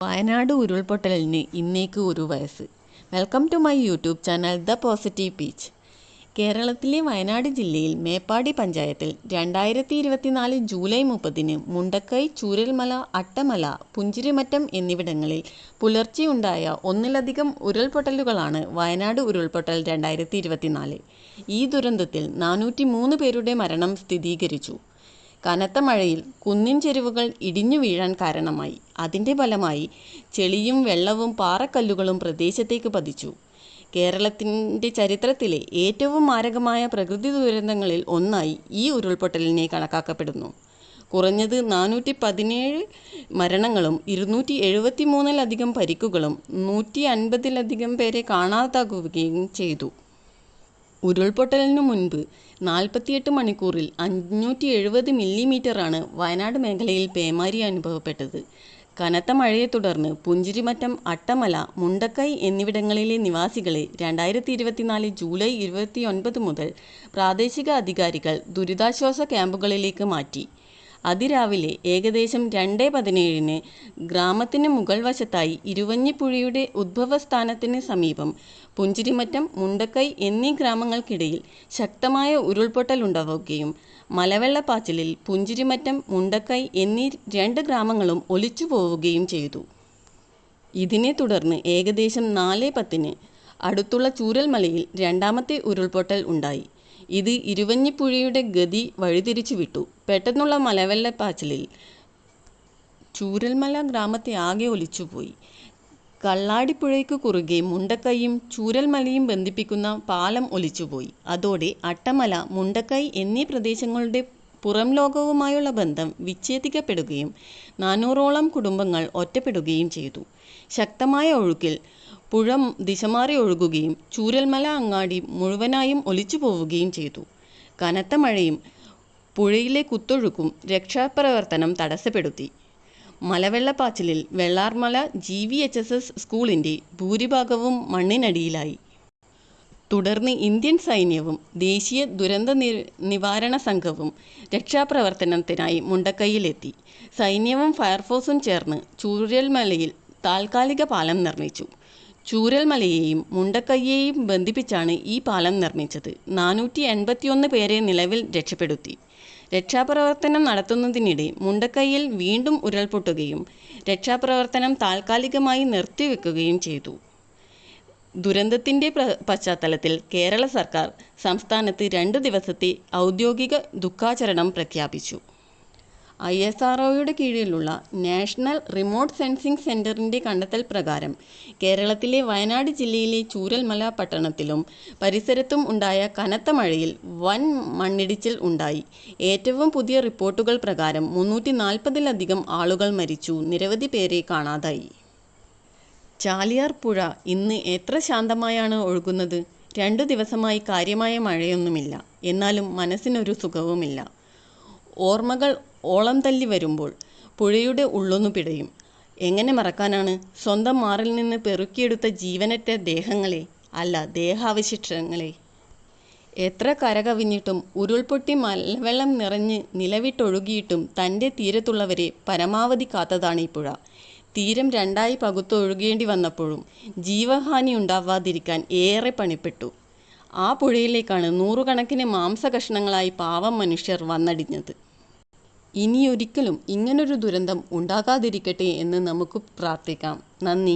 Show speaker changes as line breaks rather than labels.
വയനാട് ഉരുൾപൊട്ടലിന് ഇന്നേക്ക് 1 വയസ്സ്. Welcome to my YouTube channel the Positive Peach. കേരളത്തിലെ വയനാട് ജില്ലയിൽ മേപ്പാടി പഞ്ചായത്തിൽ 2024 ജൂലൈ 30 മുണ്ടക്കൈ, ചൂരൽമല, അട്ടമല, പുഞ്ചിരിമറ്റം എന്നിവിടങ്ങളിൽ പുലർച്ചെയുണ്ടായ ഒന്നിലധികം ഉരുൾപൊട്ടലുകളാണ് വയനാട് ഉരുൾപൊട്ടൽ 2024. ഈ ദുരന്തത്തിൽ 403 പേരുടെ മരണം സ്ഥിരീകരിച്ചു. കനത്ത മഴയിൽ കുന്നിൻ ചെരുവുകൾ ഇടിഞ്ഞു വീഴാൻ കാരണമായി. അതിൻ്റെ ഫലമായി ചെളിയും വെള്ളവും പാറക്കല്ലുകളും പ്രദേശത്തേക്ക് പതിച്ചു. കേരളത്തിൻ്റെ ചരിത്രത്തിലെ ഏറ്റവും മാരകമായ പ്രകൃതി ദുരന്തങ്ങളിൽ ഒന്നായി ഈ ഉരുൾപൊട്ടലിനെ കണക്കാക്കപ്പെടുന്നു. കുറഞ്ഞത് 417 മരണങ്ങളും 273-ലധികം പരിക്കുകളും 150-ലധികം പേരെ കാണാതാകുകയും ചെയ്തു. ഉരുൾപൊട്ടലിനു മുൻപ് 48 മണിക്കൂറിൽ 570 മില്ലിമീറ്ററാണ് വയനാട് മേഖലയിൽ പേമാരി അനുഭവപ്പെട്ടത്. കനത്ത മഴയെ തുടർന്ന് പുഞ്ചിരിമറ്റം, അട്ടമല, മുണ്ടക്കൈ എന്നിവിടങ്ങളിലെ നിവാസികളെ 2024 ജൂലൈ 29 മുതൽ പ്രാദേശിക അധികാരികൾ ദുരിതാശ്വാസ ക്യാമ്പുകളിലേക്ക് മാറ്റി. അതിരാവിലെ ഏകദേശം 2:17 ഗ്രാമത്തിന് മുകൾ വശത്തായി ഇരുവഞ്ഞിപ്പുഴയുടെ ഉദ്ഭവസ്ഥാനത്തിന് സമീപം പുഞ്ചിരിമറ്റം, മുണ്ടക്കൈ എന്നീ ഗ്രാമങ്ങൾക്കിടയിൽ ശക്തമായ ഉരുൾപൊട്ടലുണ്ടാവുകയും മലവെള്ളപ്പാച്ചിലിൽ പുഞ്ചിരിമറ്റം, മുണ്ടക്കൈ എന്നീ 2 ഗ്രാമങ്ങളും ഒലിച്ചു പോവുകയും ചെയ്തു. ഇതിനെ തുടർന്ന് ഏകദേശം 4:10 അടുത്തുള്ള ചൂരൽമലയിൽ രണ്ടാമത്തെ ഉരുൾപൊട്ടൽ ഉണ്ടായി. ഇത് ഇരുവഞ്ഞിപ്പുഴയുടെ ഗതി വഴിതിരിച്ചു വിട്ടു. പെട്ടെന്നുള്ള മലവെള്ളപ്പാച്ചിലിൽ ചൂരൽമല ഗ്രാമത്തെ ആകെ ഒലിച്ചുപോയി. കള്ളാടിപ്പുഴയ്ക്ക് കുറുകെ മുണ്ടക്കൈയും ചൂരൽമലയും ബന്ധിപ്പിക്കുന്ന പാലം ഒലിച്ചുപോയി. അതോടെ അട്ടമല, മുണ്ടക്കൈ എന്നീ പ്രദേശങ്ങളുടെ പുറം ലോകവുമായുള്ള ബന്ധം വിച്ഛേദിക്കപ്പെടുകയും 400ഓളം കുടുംബങ്ങൾ ഒറ്റപ്പെടുകയും ചെയ്തു. ശക്തമായ ഒഴുക്കിൽ പുഴ ദിശമാറി ഒഴുകുകയും ചൂരൽമല അങ്ങാടി മുഴുവനായും ഒലിച്ചു പോവുകയും ചെയ്തു. കനത്ത മഴയും പുഴയിലെ കുത്തൊഴുക്കും രക്ഷാപ്രവർത്തനം തടസ്സപ്പെടുത്തി. മലവെള്ളപ്പാച്ചിലിൽ വെള്ളാർമല GVHSS സ്കൂളിൻ്റെ ഭൂരിഭാഗവും മണ്ണിനടിയിലായി. തുടർന്ന് ഇന്ത്യൻ സൈന്യവും ദേശീയ ദുരന്ത നിവാരണ സംഘവും രക്ഷാപ്രവർത്തനത്തിനായി മുണ്ടക്കൈയിലെത്തി. സൈന്യവും ഫയർഫോഴ്സും ചേർന്ന് ചൂരൽമലയിൽ താൽക്കാലിക പാലം നിർമ്മിച്ചു. ചൂരൽമലയെയും മുണ്ടക്കൈയെയും ബന്ധിപ്പിച്ചാണ് ഈ പാലം നിർമ്മിച്ചത്. 481 പേരെ നിലവിൽ രക്ഷപ്പെടുത്തി. രക്ഷാപ്രവർത്തനം നടത്തുന്നതിനിടെ മുണ്ടക്കൈയിൽ വീണ്ടും ഉരുൾപൊട്ടുകയും രക്ഷാപ്രവർത്തനം താൽക്കാലികമായി നിർത്തിവെക്കുകയും ചെയ്തു. ദുരന്തത്തിൻ്റെ പശ്ചാത്തലത്തിൽ കേരള സർക്കാർ സംസ്ഥാനത്ത് 2 ദിവസത്തെ ഔദ്യോഗിക ദുഃഖാചരണം പ്രഖ്യാപിച്ചു. ISROയുടെ കീഴിലുള്ള നാഷണൽ റിമോട്ട് സെൻസിംഗ് സെൻ്ററിൻ്റെ കണ്ടെത്തൽ പ്രകാരം കേരളത്തിലെ വയനാട് ജില്ലയിലെ ചൂരൽമല പട്ടണത്തിലും പരിസരത്തും ഉണ്ടായ കനത്ത മഴയിൽ വൻ മണ്ണിടിച്ചിൽ ഉണ്ടായി. ഏറ്റവും പുതിയ റിപ്പോർട്ടുകൾ പ്രകാരം 340-ലധികം ആളുകൾ മരിച്ചു, നിരവധി പേരെ കാണാതായി. ചാലിയാർ പുഴ ഇന്ന് എത്ര ശാന്തമായാണ് ഒഴുകുന്നത്. 2 ദിവസമായി കാര്യമായ മഴയൊന്നുമില്ല. എന്നാലും മനസ്സിനൊരു സുഖവുമില്ല. ഓർമ്മകൾ ഓളം തല്ലി വരുമ്പോൾ പുഴയുടെ ഉള്ളൊന്നു പിടയും. എങ്ങനെ മറക്കാനാണ് സ്വന്തം മാറിൽ നിന്ന് പെറുക്കിയെടുത്ത ജീവനറ്റ ദേഹങ്ങളെ, അല്ല ദേഹാവശിഷ്ടങ്ങളെ. എത്ര കരകവിഞ്ഞിട്ടും ഉരുൾപൊട്ടി മലവെള്ളം നിറഞ്ഞ് നിലവിട്ടൊഴുകിയിട്ടും തൻ്റെ തീരത്തുള്ളവരെ പരമാവധി കാത്തതാണ് ഈ പുഴ. തീരം 2ആയി പകുത്തൊഴുകേണ്ടി വന്നപ്പോഴും ജീവഹാനി ഉണ്ടാവാതിരിക്കാൻ ഏറെ പണിപ്പെട്ടു. ആ പുഴയിലേക്കാണ് 100 കണക്കിന് മാംസകഷ്ണങ്ങളായി പാവം മനുഷ്യർ വന്നടിഞ്ഞത്. ഇനിയൊരിക്കലും ഇങ്ങനൊരു ദുരന്തം ഉണ്ടാകാതിരിക്കട്ടെ എന്ന് നമുക്ക് പ്രാർത്ഥിക്കാം. നന്ദി.